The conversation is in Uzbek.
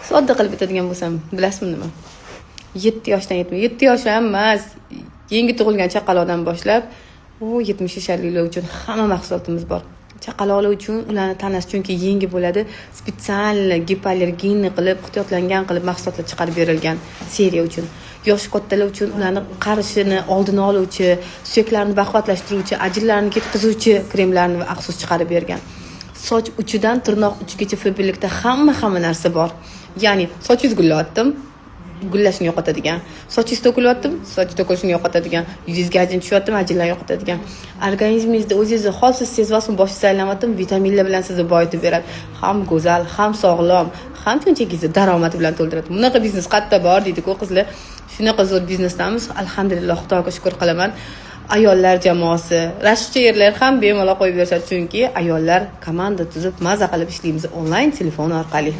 Sodda qilib aytadigan bo'lsam, bilasizmi nima? 7 yoshdan 7 yosh ham emas, yangi tug'ilgan chaqaloqdan boshlab, 70 yoshlilar uchun hamma mahsulotimiz bor. Chaqaloqlar uchun ularni tanasi chunki yangi bo'ladi, spetsial gipoallergenni qilib, ehtiyotlangan qilib mahsulotlar chiqarib berilgan seriya uchun. Yosh kattalar uchun ularni qarishini oldini oluvchi, suyaklarni baquvvatlashtiruvchi, ajinlarni ketkazuvchi kremlarni va axsus chiqarib bergan. Soch uchidan tirnoq uchigacha fabellikda hamma narsa bor. Ya'ni sochingiz gullayotdim, gullashni yo'qotadigan. Sochingiz to'kilyaptim, soch to'kilishini yo'qotadigan. Yuzingizga ajin tushyaptim, ajinlarni yo'qotadigan. Organizmingizda o'zingizni holsiz sezasizmi, boshingiz aylanayaptim, vitaminlar bilan sizni boyitib beradi. Ham go'zal, ham sog'lom, ham shunchagingizni daromadi bilan to'ldiradi. Bunaqa biznes qayerda bor deydi-ku qizlar. Shunaqa zo'r biznesdamiz. Alhamdulillah, Xudoga shukr qilaman. Ayollar jamoasi, rashkchi erlar ham bemalol qo'yib berishadi, chunki ayollar komanda tuzib maza qilib ishlaymiz onlayn telefon orqali.